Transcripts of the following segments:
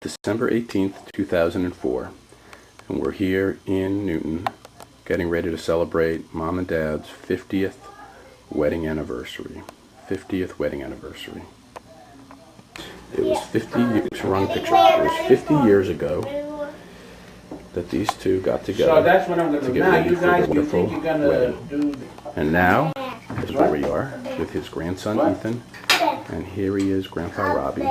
December 18th, 2004, and we're here in Newton getting ready to celebrate Mom and Dad's 50th wedding anniversary. 50th wedding anniversary. It was 50 years, wrong picture. It was 50 years ago that these two got together so that's what I'm gonna to do. get Now, ready you for guys, the you wonderful think you're gonna wedding. do And now, this is where we are with his grandson Ethan, and here he is, Grandpa Robbie,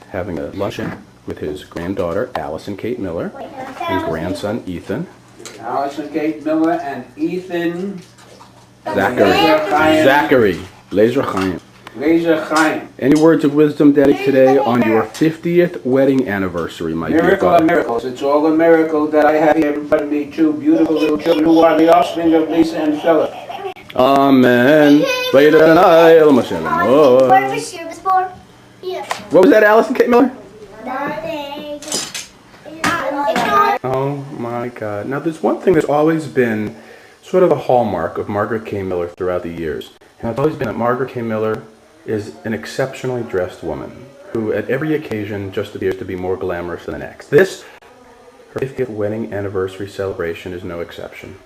having a luncheon with his granddaughter Allison Kate Miller and grandson Ethan. Allison Kate Miller and Ethan Zachary Laser Chaim. Laser Chaim. Any words of wisdom, Daddy, today on your 50th wedding anniversary, my dear Miracle father? of miracles. It's all a miracle that I have here in front of me two beautiful little children who are the offspring of Lisa and Philip. Amen. What What was that, Allison Kate Miller? Oh my God. Now there's one thing that's always been sort of a hallmark of Margaret K. Miller throughout the years. And it's always been that Margaret K. Miller is an exceptionally dressed woman who at every occasion just appears to be more glamorous than the next. This, her 50th wedding anniversary celebration, is no exception.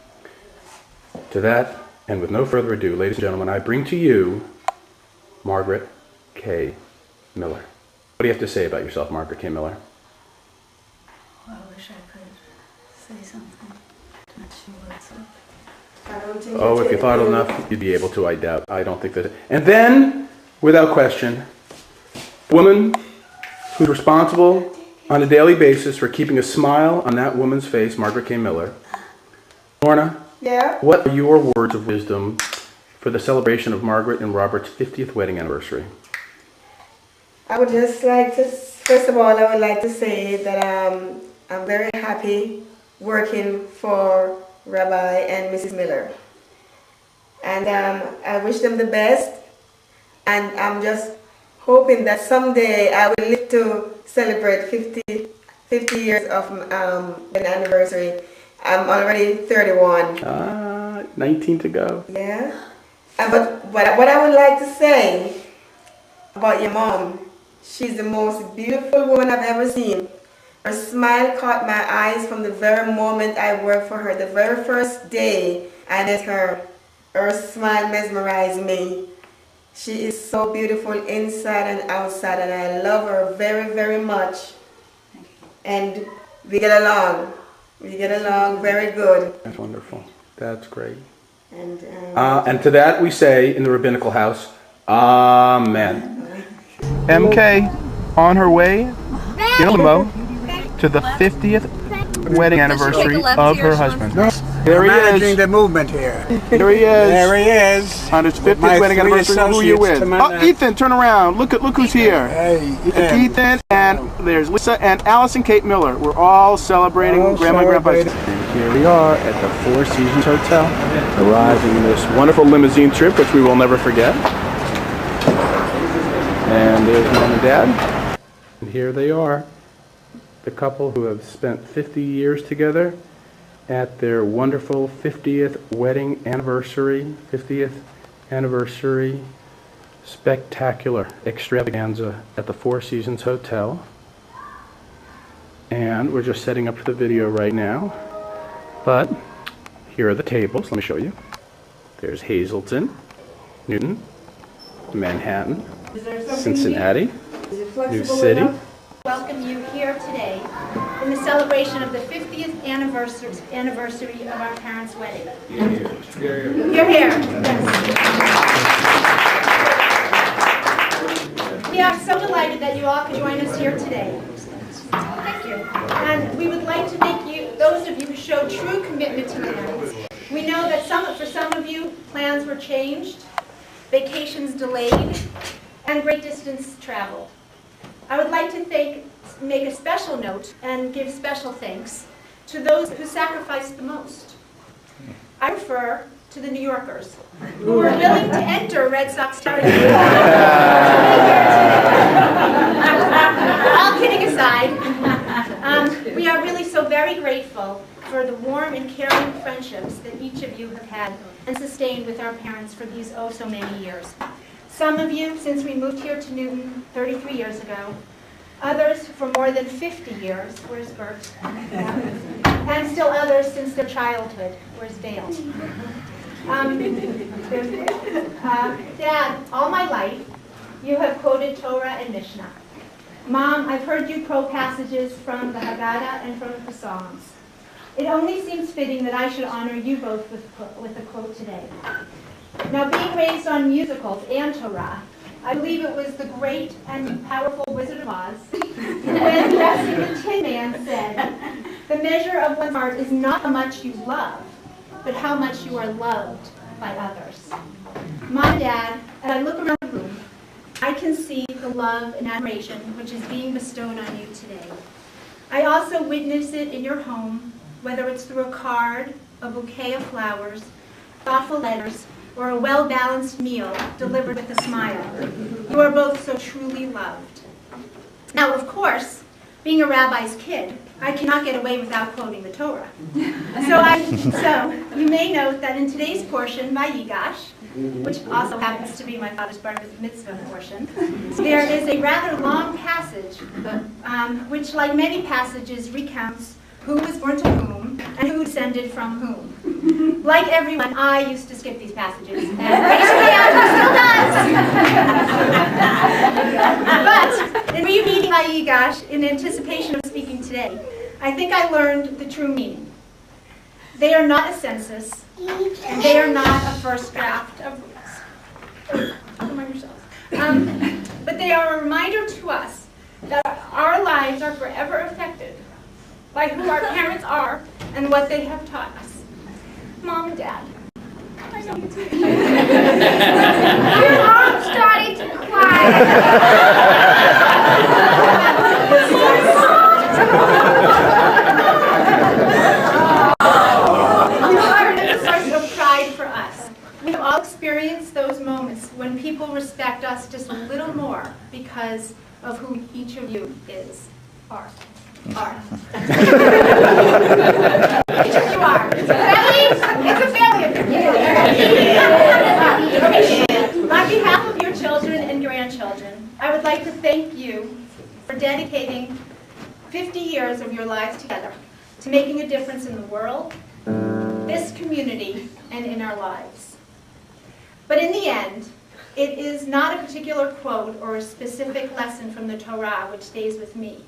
To that, and with no further ado, ladies and gentlemen, I bring to you Margaret K. Miller. What do you have to say about yourself, Margaret K. Miller? Well, I wish I could say something. Not sure what's up. Oh, if you thought enough, you'd be able to, I doubt. I don't think that. And then, without question, a woman who's responsible on a daily basis for keeping a smile on that woman's face, Margaret K. Miller. Lorna, Yeah? what are your words of wisdom for the celebration of Margaret and Robert's 50th wedding anniversary? I would just like to, first of all, I would like to say that I'm very happy working for Rabbi and Mrs. Miller. And I wish them the best. And I'm just hoping that someday I will live to celebrate 50 years of an anniversary. I'm already 31. 19 to go. Yeah. But what I would like to say about your mom, she's the most beautiful woman I've ever seen. Her smile caught my eyes from the very moment I worked for her. The very first day I met her, her smile mesmerized me. She is so beautiful inside and outside, and I love her very, very much. And we get along. We get along very good. That's wonderful. That's great. And to that we say in the rabbinical house, Amen. MK on her way in limo to the 50th wedding anniversary of her husband. There he Managing is. the movement here. Here he is. There he is. On his 50th My wedding three anniversary. Who are you with? associates to my Oh, left. Ethan, turn around. Look who's here. Hey, Ethan, and there's Lisa and Allison Kate Miller. We're all celebrating All Grandma and Grandpa's. celebrating. And here we are at the Four Seasons Hotel, arriving in this wonderful limousine trip, which we will never forget. And there's Mom and Dad. And here they are, the couple who have spent 50 years together at their wonderful 50th wedding anniversary, 50th anniversary spectacular extravaganza at the Four Seasons Hotel. And we're just setting up for the video right now. But here are the tables. Let me show you. There's Hazleton, Newton, Manhattan, Cincinnati, New City. Welcome you here today in the celebration of the 50th anniversary of our parents' wedding. You're here. Yes. We are so delighted that you all could join us here today. Thank you. And we would like to thank you, those of you who showed true commitment to plans. We know that for some of you, plans were changed, vacations delayed, and great distance traveled. I would like to make a special note and give special thanks to those who sacrificed the most. I refer to the New Yorkers who were willing to enter Red Sox territory. All kidding aside, we are really so very grateful for the warm and caring friendships that each of you have had and sustained with our parents for these oh so many years. Some of you, since we moved here to Newton 33 years ago, others for more than 50 years. Where's Bert? And still others since their childhood. Where's Dale? Dad, all my life, you have quoted Torah and Mishnah. Mom, I've heard you quote passages from the Haggadah and from the Psalms. It only seems fitting that I should honor you both with a quote today. Now, being raised on musicals and Torah, I believe it was the great and powerful Wizard of Oz, when dressing the Tin Man said, the measure of one's heart is not how much you love, but how much you are loved by others. Mom, Dad, as I look around the room, I can see the love and admiration which is being bestowed on you today. I also witness it in your home, whether it's through a card, a bouquet of flowers, thoughtful letters, or a well-balanced meal delivered with a smile. You are both so truly loved. Now, of course, being a rabbi's kid, I cannot get away without quoting the Torah. So you may note that in today's portion by Yigash, which also happens to be my father's bar mitzvah portion, there is a rather long passage, which, like many passages, recounts who was born to whom and who descended from whom. Like everyone, I used to skip these passages, and raise your hand, who still does? But in rereading my Yigash, in anticipation of speaking today, I think I learned the true meaning. They are not a census, and they are not a first draft of rules. Remind yourselves. But they are a reminder to us that our lives are forever affected by who our parents are and what they have taught us. Mom and Dad. I know you too. I'm starting to cry. Experience those moments when people respect us just a little more because of who each of you are. Each of you are. It's a family. On behalf of your children and grandchildren, I would like to thank you for dedicating 50 years of your lives together to making a difference in the world, this community, and in our lives. But in the end, it is not a particular quote or a specific lesson from the Torah which stays with me.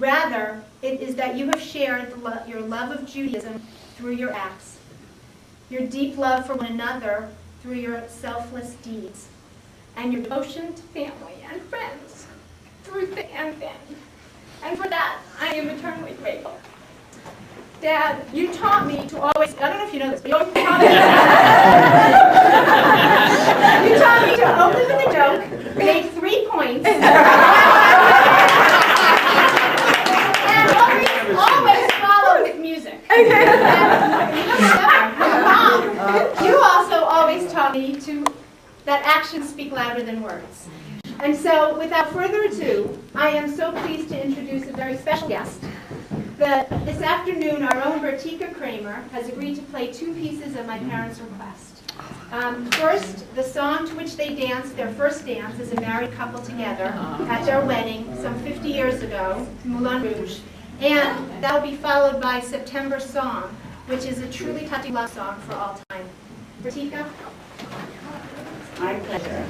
Rather, it is that you have shared your love of Judaism through your acts, your deep love for one another through your selfless deeds, and your devotion to family and friends through thick and thin. And for that, I am eternally grateful. Dad, you taught me to always, I don't know if you know this, but you always taught me you taught me to open with a joke, make 3 points, and always follow with music. Mom, you also always taught me that actions speak louder than words. And so, without further ado, I am so pleased to introduce a very special guest. This afternoon, our own Bertika Kramer has agreed to play 2 pieces of my parents' request. First, the song to which they danced their first dance as a married couple together at their wedding some 50 years ago, Moulin Rouge. And that will be followed by September Song, which is a truly touching love song for all time. Bertika? My pleasure.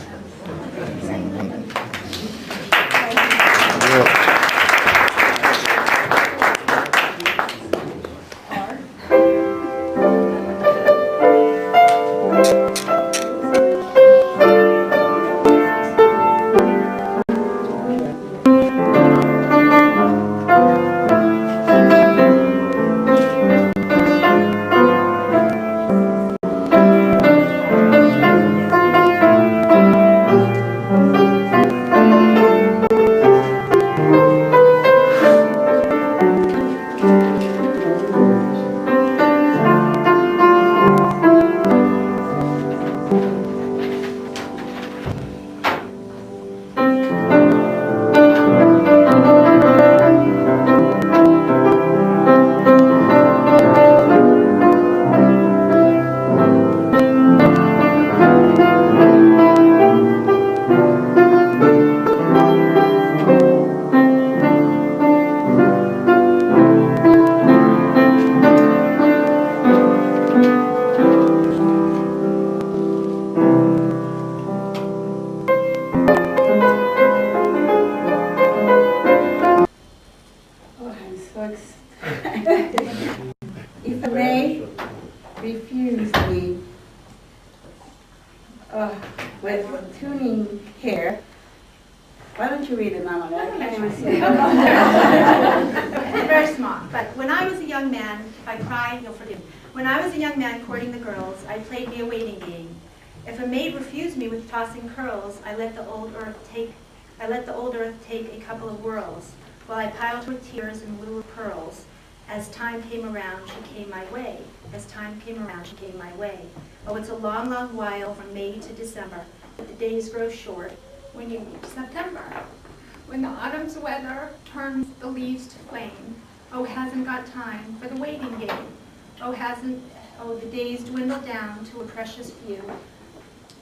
Very small. But when I was a young man, if I cry, you'll forgive me. When I was a young man courting the girls, I played me a waiting game. If a maid refused me with tossing curls, I let the old earth take a couple of whirls, while I piled her tears in lieu of pearls. As time came around, she came my way. As time came around, she came my way. Oh, it's a long, long while from May to December, but the days grow short when you reach September. When the autumn's weather turns the leaves to flame, oh, hasn't got time for the waiting game. Oh, the days dwindle down to a precious few.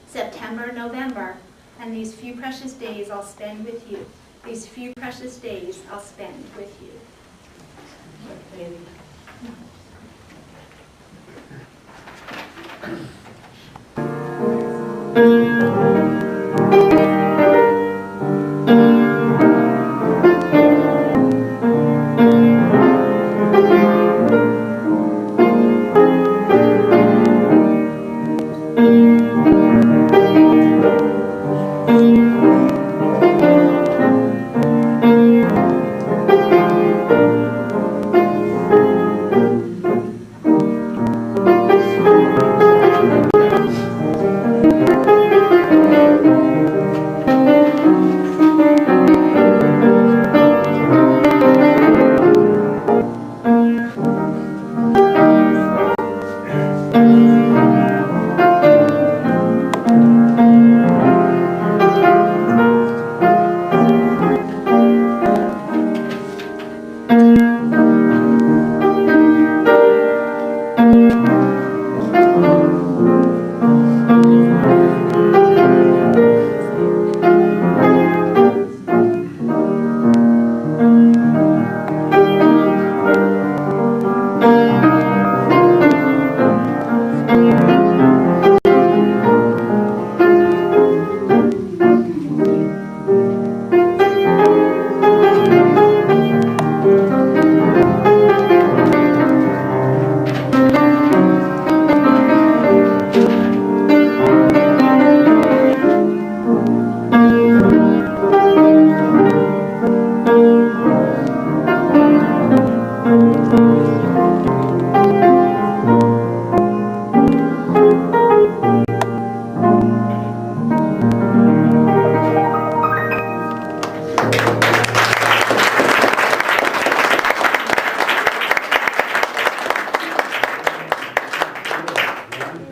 September, November, and these few precious days I'll spend with you. These few precious days I'll spend with you.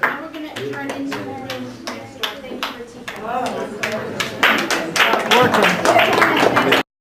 Now we're going to turn into the room next door. Thank you for teaching us. Working.